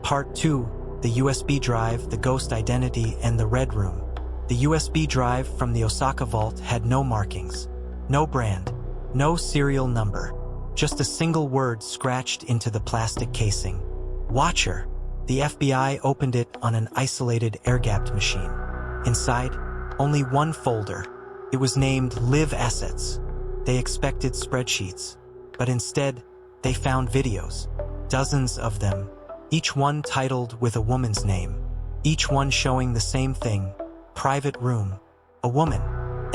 Part 2, the USB drive, the ghost identity, and the red room. The USB drive from the Osaka vault had no markings, no brand, no serial number, just a single word scratched into the plastic casing. Watcher. The FBI opened it on an isolated air-gapped machine. Inside, only one folder. It was named Live Assets. They expected spreadsheets, but instead, they found videos. Dozens of them, each one titled with a woman's name. Each one showing the same thing: private room, a woman,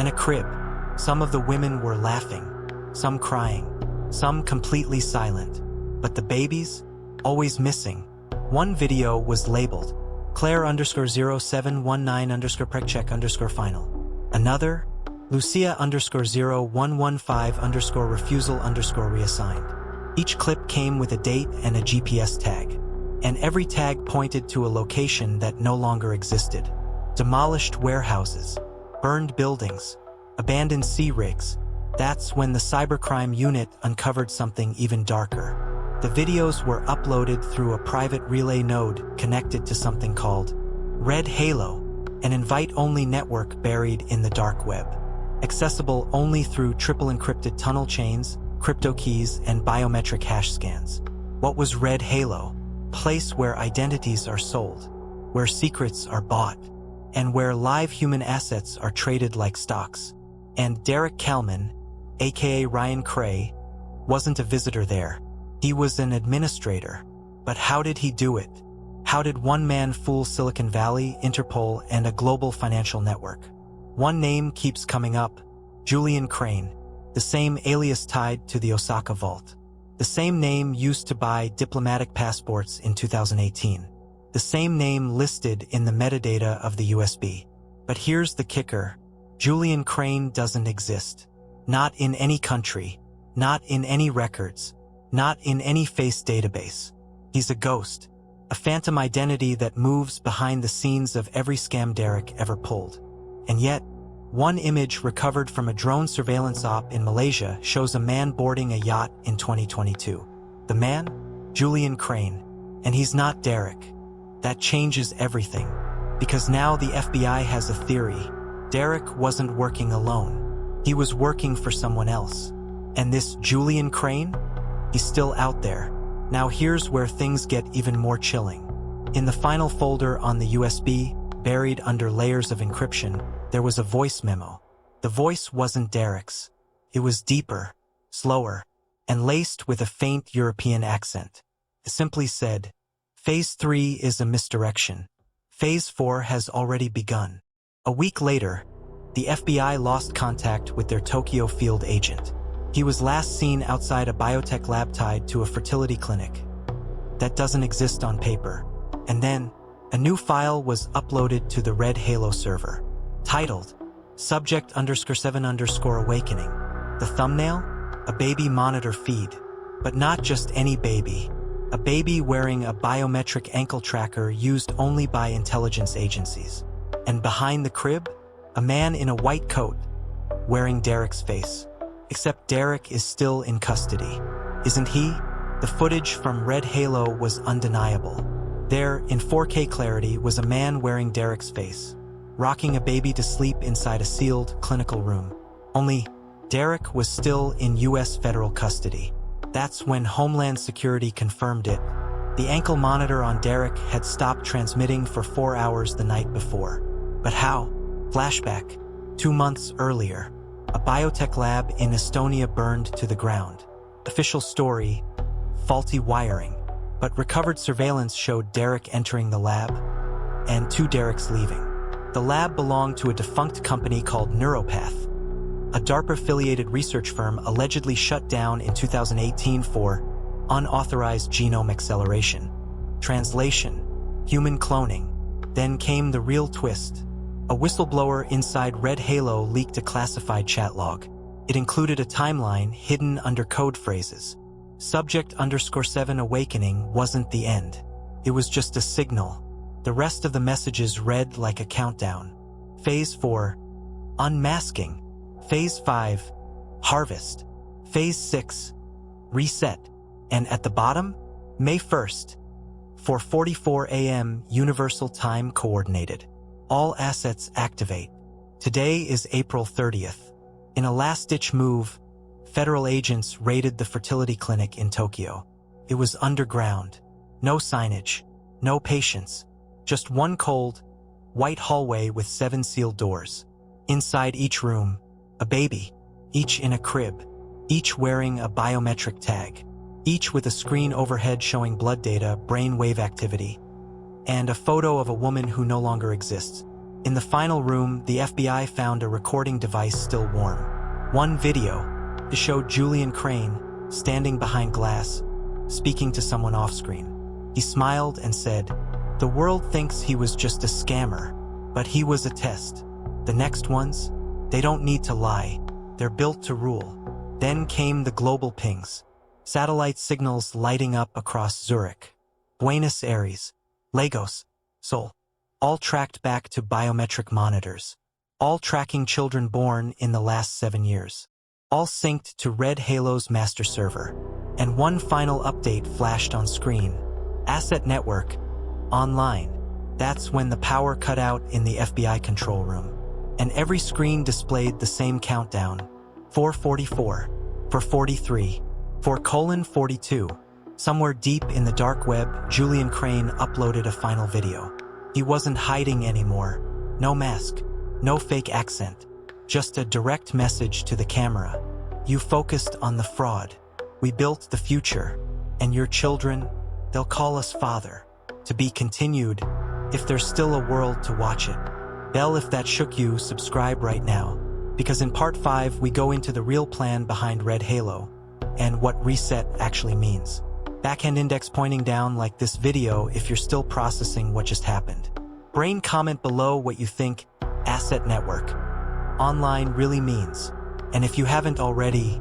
and a crib. Some of the women were laughing, some crying, some completely silent. But the babies? Always missing. One video was labeled Claire_0719_check_final. Another, Lucia_0115_refusal_reassigned. Each clip came with a date and a GPS tag, and every tag pointed to a location that no longer existed. Demolished warehouses, burned buildings, abandoned sea rigs. That's when the cybercrime unit uncovered something even darker. The videos were uploaded through a private relay node connected to something called Red Halo, an invite-only network buried in the dark web, accessible only through triple encrypted tunnel chains, crypto keys, and biometric hash scans. What was Red Halo? A place where identities are sold, where secrets are bought, and where live human assets are traded like stocks. And Derek Kalman, aka Ryan Cray, wasn't a visitor there. He was an administrator. But how did he do it? How did one man fool Silicon Valley, Interpol, and a global financial network? One name keeps coming up: Julian Crane, the same alias tied to the Osaka vault. The same name used to buy diplomatic passports in 2018. The same name listed in the metadata of the USB. But here's the kicker: Julian Crane doesn't exist. Not in any country, not in any records, not in any face database. He's a ghost, a phantom identity that moves behind the scenes of every scam Derek ever pulled. And yet, one image recovered from a drone surveillance op in Malaysia shows a man boarding a yacht in 2022. The man? Julian Crane. And he's not Derek. That changes everything. Because now the FBI has a theory. Derek wasn't working alone. He was working for someone else. And this Julian Crane? He's still out there. Now here's where things get even more chilling. In the final folder on the USB, buried under layers of encryption, there was a voice memo. The voice wasn't Derek's. It was deeper, slower, and laced with a faint European accent. It simply said, "Phase 3 is a misdirection. Phase 4 has already begun." A week later, the FBI lost contact with their Tokyo field agent. He was last seen outside a biotech lab tied to a fertility clinic. That doesn't exist on paper. And then, a new file was uploaded to the Red Halo server, titled Subject_7_Awakening. The thumbnail? A baby monitor feed. But not just any baby. A baby wearing a biometric ankle tracker used only by intelligence agencies. And behind the crib, a man in a white coat, wearing Derek's face. Except Derek is still in custody. Isn't he? The footage from Red Halo was undeniable. There, in 4K clarity, was a man wearing Derek's face, rocking a baby to sleep inside a sealed clinical room. Only, Derek was still in US federal custody. That's when Homeland Security confirmed it. The ankle monitor on Derek had stopped transmitting for 4 hours the night before. But how? Flashback. 2 months earlier, a biotech lab in Estonia burned to the ground. Official story: faulty wiring. But recovered surveillance showed Derek entering the lab, and 2 Dereks leaving. The lab belonged to a defunct company called Neuropath, a DARPA-affiliated research firm allegedly shut down in 2018 for unauthorized genome acceleration. Translation: human cloning. Then came the real twist. A whistleblower inside Red Halo leaked a classified chat log. It included a timeline hidden under code phrases. Subject_7 awakening wasn't the end. It was just a signal. The rest of the messages read like a countdown. Phase 4, unmasking. Phase 5, harvest. Phase 6, reset. And at the bottom, May 1st, 4:44 a.m. Universal Time Coordinated. All assets activate. Today is April 30th. In a last-ditch move, federal agents raided the fertility clinic in Tokyo. It was underground. No signage. No patients. Just one cold, white hallway with 7 sealed doors. Inside each room, a baby, each in a crib, each wearing a biometric tag, each with a screen overhead showing blood data, brainwave activity, and a photo of a woman who no longer exists. In the final room, the FBI found a recording device still warm. One video. It showed Julian Crane standing behind glass, speaking to someone off-screen. He smiled and said, "The world thinks he was just a scammer, but he was a test. The next ones, they don't need to lie. They're built to rule." Then came the global pings. Satellite signals lighting up across Zurich, Buenos Aires, Lagos, Seoul. All tracked back to biometric monitors. All tracking children born in the last 7 years. All synced to Red Halo's master server. And one final update flashed on screen. Asset network. Online. That's when the power cut out in the FBI control room. And every screen displayed the same countdown. 4:44. 4:43. 4:42. Somewhere deep in the dark web, Julian Crane uploaded a final video. He wasn't hiding anymore. No mask. No fake accent. Just a direct message to the camera. "You focused on the fraud. We built the future. And your children, they'll call us father." To be continued, if there's still a world to watch it. Bell, if that shook you, subscribe right now. Because in part 5, we go into the real plan behind Red Halo and what reset actually means. Backhand index pointing down like this video if you're still processing what just happened. Brain, comment below what you think asset network online really means. And if you haven't already,